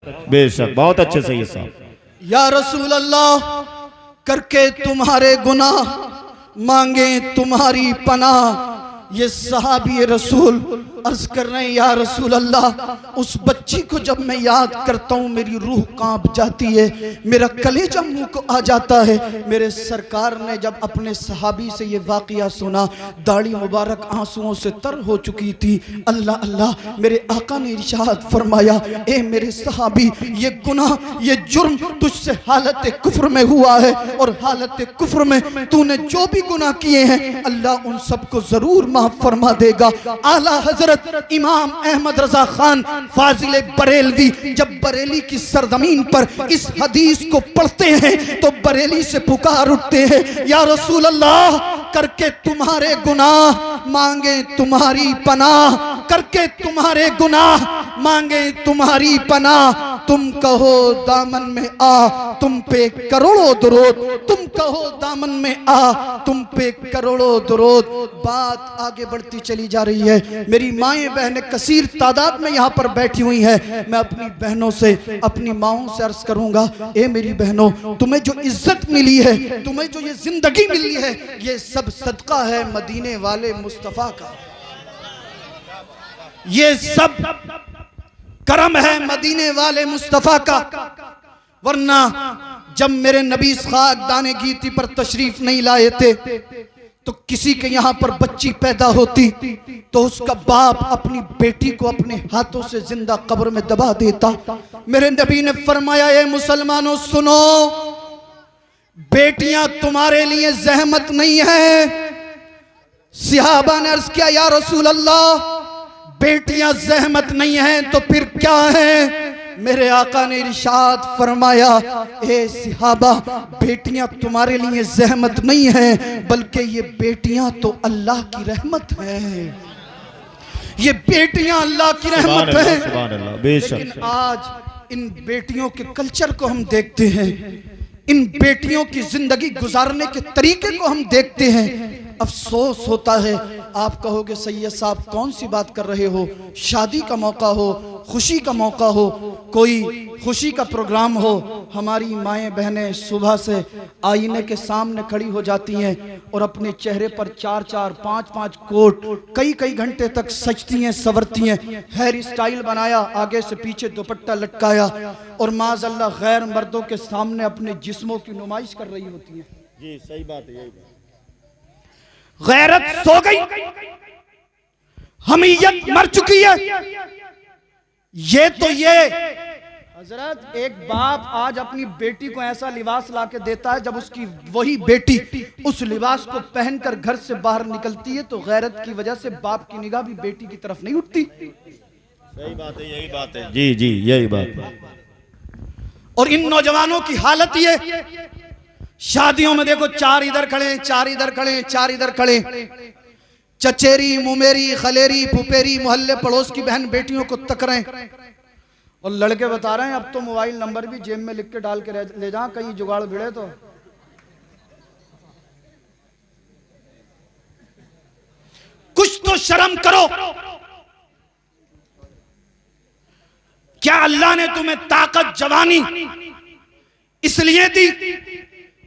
बेशक बहुत अच्छे से ये साहब। या रसूल अल्लाह करके तुम्हारे गुनाह मांगे तुम्हारी पनाह। ये सहाबी रसूल अर्ज कर रहे हैं या रसूल अल्लाह उस बच्ची को जब मैं याद करता हूँ मेरी रूह कांप जाती है, मेरा कलेजा मुंह को आ जाता है। मेरे सरकार ने जब अपने सहाबी से ये वाक़या सुना दाढ़ी मुबारक आंसुओं से तर हो चुकी थी। अल्लाह अल्लाह मेरे आका ने इरशाद फरमाया ए मेरे सहाबी ये गुनाह ये जुर्म तुझसे हालत कुफ्र में हुआ है और हालत कुफ्र में तूने जो भी गुनाह किए हैं अल्लाह उन सबको जरूर माफ फरमा देगा। आला हजरत इमाम अहमद रजा खान फाजिल बरेलवी जब बरेली की सरजमीन पर इस हदीस को पढ़ते हैं तो बरेली से पुकार उठते हैं या रसूल अल्लाह करके तुम्हारे गुनाह मांगे तुम्हारी पनाह, करके तुम्हारे गुनाह मांगे तुम्हारी पनाह। तुम कहो दामन में आ तुम पे करोड़ों दुरूद, तुम कहो दामन में आ तुम पे करोड़ों दुरूद। बात आगे बढ़ती चली जा रही है। मेरी माएं बहनें कसीर तादाद में यहाँ पर बैठी हुई हैं। मैं अपनी बहनों से अपनी माओं से अर्ज करूंगा ए मेरी बहनों तुम्हें जो इज्जत मिली है, तुम्हें जो ये जिंदगी मिली है, ये सब सदका है मदीने वाले मुस्तफा का। ये सब करम है मदीने वाले मुस्तफा का। वरना जब मेरे नबी खाक दाने गीती पर तशरीफ नहीं लाए थे तो किसी के यहाँ पर बच्ची पैदा होती तो उसका बाप अपनी बेटी को अपने हाथों से जिंदा कब्र में दबा देता। मेरे नबी ने फरमाया ए मुसलमानों सुनो, बेटियां तुम्हारे लिए जहमत नहीं है। सहाबा ने अर्ज किया या रसूल अल्लाह बेटियां जहमत नहीं हैं तो फिर क्या है? मेरे आका ने इरशाद फरमाया ए सहाबा बेटियां तुम्हारे लिए जहमत नहीं है बल्कि ये बेटियां तो अल्लाह की रहमत है। ये बेटियां अल्लाह की रहमत है। लेकिन आज इन बेटियों के कल्चर को हम देखते हैं, इन बेटियों की जिंदगी गुजारने के तरीके को हम देखते हैं। अफसोस होता है। आप कहोगे सैयद साहब कौन सी बात कर रहे हो? शादी का मौका हो, खुशी का मौका हो, कोई खुशी का प्रोग्राम हो, हमारी माएँ बहनें सुबह से आईने के सामने खड़ी हो जाती हैं और अपने चेहरे पर 4-4, 5-5 कोट कई घंटे तक सजती हैं, संवरती हैं, हेयर स्टाइल बनाया, आगे से पीछे दुपट्टा लटकाया और माज़अल्लाह गैर मर्दों के सामने अपने जिस्मों की नुमाइश कर रही होती है। जी सही बात है, यही बात। गैरत सो गई, हमीयत मर चुकी है। ये हजरत एक बाप आज अपनी बेटी को ऐसा लिबास लाके देता है जब उसकी वही बेटी उस लिबास को पहनकर घर से बाहर निकलती है तो गैरत की वजह से बाप की निगाह भी बेटी की तरफ नहीं उठती। सही बात है, यही बात है। जी जी यही बात है। और इन नौजवानों की हालत ये शादियों में देखो 4 इधर खड़े, 4 इधर खड़े, 4 इधर खड़े, चचेरी मुमेरी खलेरी फुपेरी मोहल्ले पड़ोस की बहन बेटियों को तक रहे हैं और लड़के बता रहे हैं अब तो मोबाइल नंबर भी जेब में लिख के डाल के ले जा कहीं जुगाड़ भिड़े तो। कुछ तो शर्म करो। क्या अल्लाह ने तुम्हें ताकत जवानी इसलिए दी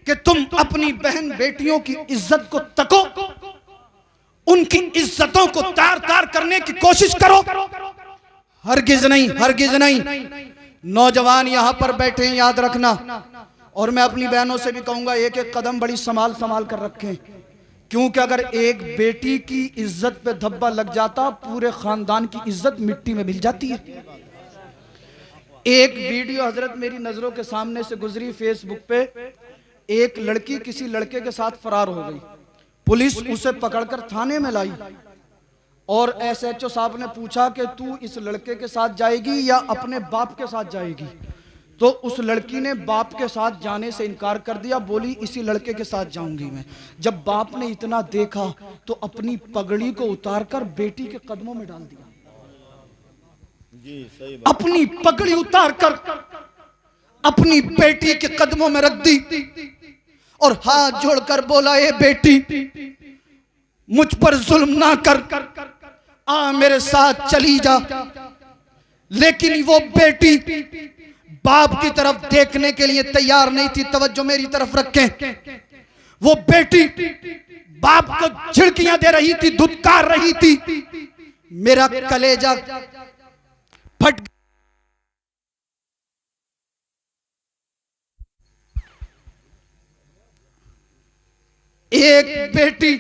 कि तुम अपनी बहन बेटियों की इज्जत को तको, उनकी इज्जतों को तार तार करने की कोशिश करो? हरगिज नहीं, हरगिज नहीं। नौजवान यहां पर बैठे हैं याद रखना। और मैं अपनी बहनों से भी कहूंगा एक एक कदम बड़ी संभाल संभाल कर रखें, क्योंकि अगर एक बेटी की इज्जत पे धब्बा लग जाता पूरे खानदान की इज्जत मिट्टी में मिल जाती है। एक वीडियो हजरत मेरी नजरों के सामने से गुजरी फेसबुक पे, एक लड़की किसी लड़के के साथ फरार हो गई, पुलिस उसे पकड़कर थाने में लाई और SHO साहब ने पूछा कि तू इस लड़के के साथ जाएगी या अपने बाप के साथ जाएगी? तो उस लड़की ने बाप के साथ जाने से इनकार कर दिया, बोली इसी लड़के के साथ जाऊंगी मैं। जब बाप ने इतना देखा तो अपनी पगड़ी को उतारकर बेटी के कदमों में डाल दिया। जी सही बात। अपनी पगड़ी उतारकर अपनी बेटी के कदमों में रख दी और हाथ जोड़कर बोला ए बेटी मुझ पर जुल्म ना कर, आ मेरे साथ चली जा। लेकिन वो बेटी बाप की तरफ देखने के लिए तैयार नहीं थी। तवज्जो मेरी तरफ रखें। वो बेटी बाप को झिड़कियां दे रही थी, धुतकार रही थी। मेरा कलेजा फट। एक बेटी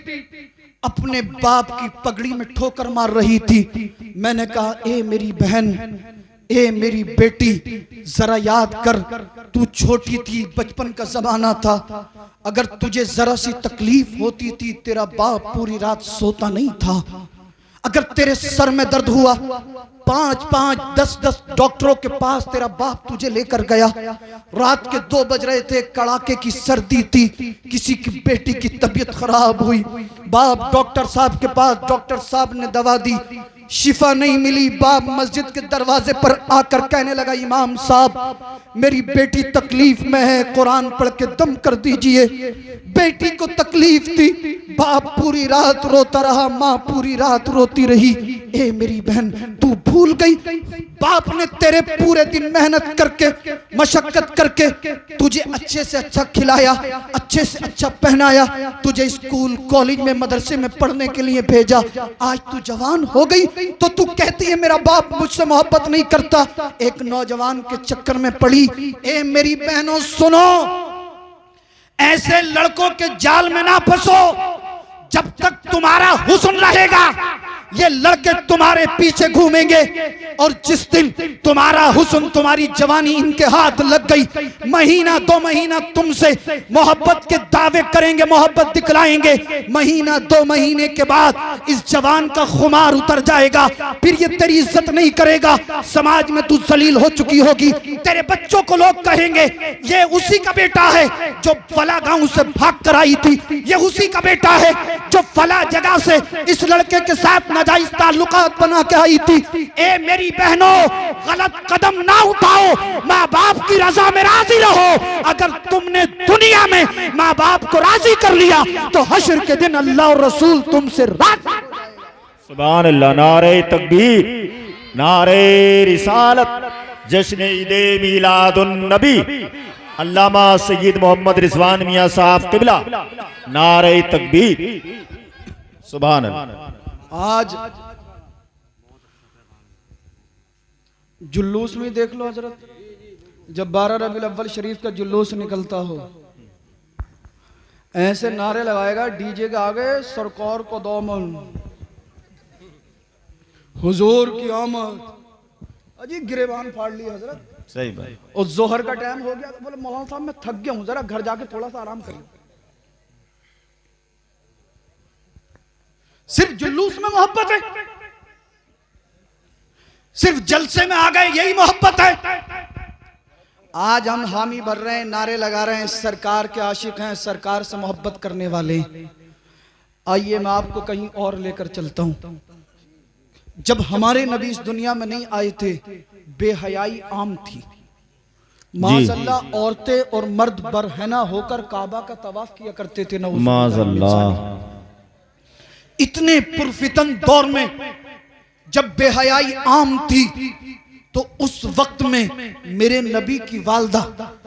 अपने बाप की पगड़ी में ठोकर मार रही थी। मैंने कहा, ए मेरी बहन, ए मेरी बेटी, जरा याद कर, तू छोटी थी, बचपन का जमाना था। अगर तुझे जरा सी तकलीफ होती थी, तेरा बाप पूरी रात सोता नहीं था। अगर तेरे सर में दर्द हुआ, 5-5, 10-10 डॉक्टरों के पास तेरा बाप तुझे लेकर गया। रात के 2 बज रहे थे, कड़ाके की सर्दी थी, किसी की बेटी की तबीयत खराब हुई, बाप डॉक्टर साहब के पास, डॉक्टर साहब ने दवा दी, शिफा नहीं मिली। बाप मस्जिद के दरवाजे पर आकर कहने लगा, इमाम साहब मेरी बेटी तकलीफ में है, कुरान पढ़ के दम कर दीजिए। बेटी को तकलीफ थी, बाप पूरी रात रोता रहा, माँ पूरी रात रोती रही। ए मेरी बहन, तू भूल गई बाप ने तेरे पूरे दिन मेहनत करके, मशक्कत करके तुझे अच्छे से अच्छा खिलाया, अच्छे से अच्छा पहनाया, तुझे स्कूल कॉलेज में मदरसे में पढ़ने के लिए भेजा। आज तू जवान हो गई तो तू कहती है मेरा बाप मुझसे मोहब्बत नहीं करता, एक नौजवान के चक्कर में पड़ी। ए मेरी बहनों सुनो, ऐसे लड़कों के जाल में ना फंसो। जब तक तुम्हारा हुस्न रहेगा, ये लड़के तुम्हारे पीछे घूमेंगे, और जिस दिन तुम्हारा हुस्न, तुम्हारी जवानी इनके हाथ लग गई, महीना 2 महीना तुमसे मोहब्बत के दावे करेंगे, मोहब्बत दिखलाएंगे। महीना 2 महीने के बाद इस जवान का खुमार उतर जाएगा, फिर ये तेरी इज्जत नहीं करेगा, समाज में तू जलील हो चुकी होगी। तेरे बच्चों को लोग कहेंगे ये उसी का बेटा है जो फला गांव से भाग कर आई थी, ये उसी का बेटा है जो फला जगह से इस लड़के के साथ नाजायज ताल्लुकात बना के आई थी। ए मेरी बहनों, गलत कदम ना उठाओ, माँ बाप की रजा में राजी रहो। अगर तुमने दुनिया में माँ बाप को राजी कर लिया तो हश्र के दिन अल्लाह और रसूल तुमसे राजी। सुभान अल्लाह, नारे तकबीर, नारे रिसालत, जश्न ईदे मीलादुन नबी, अल्लामा सैयद मोहम्मद रिजवान मियां साहब किबला, नारे तकबीर, सुभान अल्लाह। आज जुलूस में देख लो हजरत, जब 12 रबीउल अव्वल शरीफ का जुलूस निकलता हो, ऐसे नारे लगाएगा डीजे के आगे, सरकार को दामन, हुजूर की आमद। अजी गिरेबान फाड़ ली हजरत। सही भाई। और जोहर का टाइम हो गया तो बोले मौलाना साहब मैं थक गया हूं, जरा घर जाके थोड़ा सा आराम कर लूं। सिर्फ जुलूस में मोहब्बत है, सिर्फ जलसे में आ गए यही मोहब्बत है। आज हम हामी भर रहे हैं, नारे लगा रहे हैं, सरकार के आशिक हैं, सरकार से मोहब्बत करने वाले। आइए मैं आपको कहीं और लेकर चलता हूं। जब हमारे नबी इस दुनिया में नहीं आए थे, बेहयाई आम थी। माज़अल्लाह औरतें और मर्द बरहना होकर काबा का तवाफ किया करते थे। माज़अल्लाह। इतने पुरफितन दौर में जब बेहयाई आम थी, तो उस वक्त में मेरे नबी की वालदा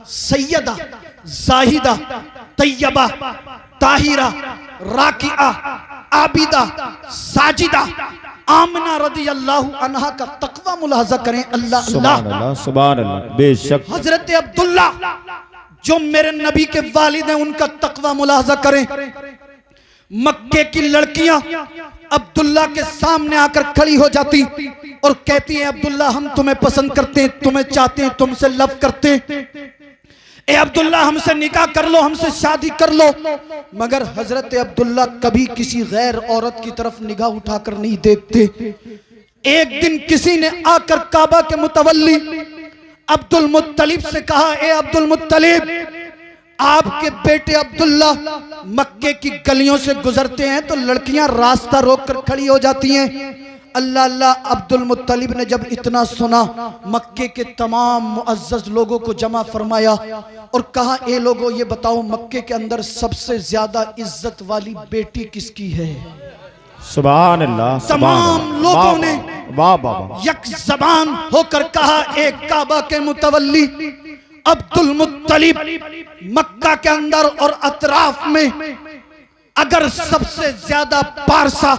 सैयदा जाहिदा तैयबा ताहिरा राकिआ आबिदा साजिदा आमना रदी अल्लाह अन्हा का तकवा मुलाजा करें। अल्लाह अल्लाह सुभान अल्लाह। बेशक हजरत अब्दुल्ला जो मेरे नबी के वालिद हैं, उनका तकवा मुलाजा करें। मक्के की लड़कियां अब्दुल्ला के सामने आकर खड़ी हो जाती और कहती हैं, अब्दुल्ला हम तुम्हें पसंद करते हैं, तुम्हें चाहते हैं, तुमसे लव करते हैं, ए अब्दुल्ला हमसे निकाह कर लो, हमसे शादी कर लो। मगर हजरत अब्दुल्ला कभी किसी गैर औरत की तरफ निगाह उठाकर नहीं देखते। एक दिन किसी ने आकर काबा के मुतवल्ली अब्दुल मुत्तलिब से कहा, ए अब्दुल मुत्तलिब, आपके बेटे अब्दुल्ला मक्के की गलियों से गुजरते हैं तो लड़कियां रास्ता रोककर खड़ी हो जाती हैं। अल्लाह अल्लाह। अब्दुल मुत्तलिब ने जब इतना सुना, मक्के के तमाम मुअज्जज लोगों को जमा फरमाया और कहा, ए लोगों ये बताओ मक्के के अंदर सबसे ज्यादा इज्जत वाली बेटी किसकी है? सुभान अल्लाह। तमाम लोगों ने वाह वाह वाह। यक जबान होकर कहा एक काबा के मुतवल्ली अब्दुल मुत्तलिब, मक्का के अंदर और अतराफ में अगर सबसे ज्यादा पारसा,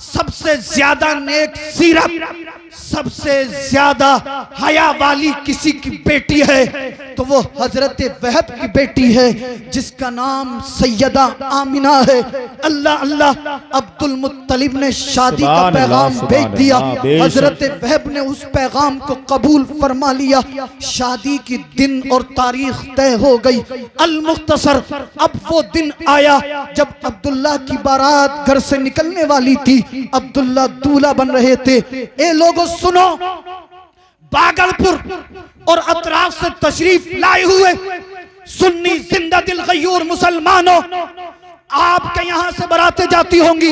सबसे ज्यादा नेक सीरत, सबसे ज्यादा हया वाली किसी की बेटी है तो वो हजरत वहब की बेटी है जिसका नाम सैयदा आमिना है। अल्लाह अल्लाह, अब्दुल मुत्तलिब ने शादी का पैगाम भेज दिया। हजरत वहब ने उस पैगाम को कबूल फरमा लिया। शादी की दिन और तारीख तय हो गई। अल मुख्तसर, अब वो दिन आया जब अब्दुल्ला की बारात घर से निकलने वाली थी। अब्दुल्ला दूल्हा बन रहे थे। ए लोगों सुनो, भागलपुर और अतराफ से तशरीफ लाए हुए सुन्नी जिंदा दिल गयूर मुसलमानों, आपके यहां से बरातें जाती होंगी,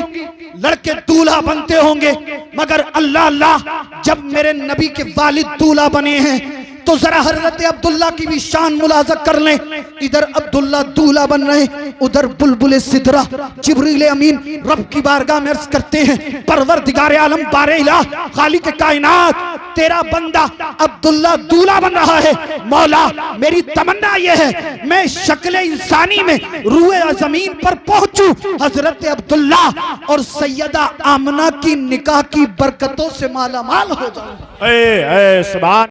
लड़के दूल्हा बनते होंगे, मगर अल्लाह अल्लाह, जब मेरे नबी के वालिद दूल्हा बने हैं तो जरा हजरत अब्दुल्ला की भी शान मुलाजा कर लें। इधर अब्दुल्ला दूल्हा बन रहे, उधर बुलबुल सिदरा जिब्रील अमीन रब की बारगाह में अर्ज करते हैं, परवरदिगार आलम बारे इलाह खालिक कायनात, तेरा बंदा अब्दुल्ला दूल्हा बन रहा है। मौला, मेरी तमन्ना यह है मैं शक्ल इंसानी में रूए जमीन पर पहुंचूं, हजरत अब्दुल्ला और सैयदा आमना की निकाह की बरकतों से माला माल हो जाऊं। सुभान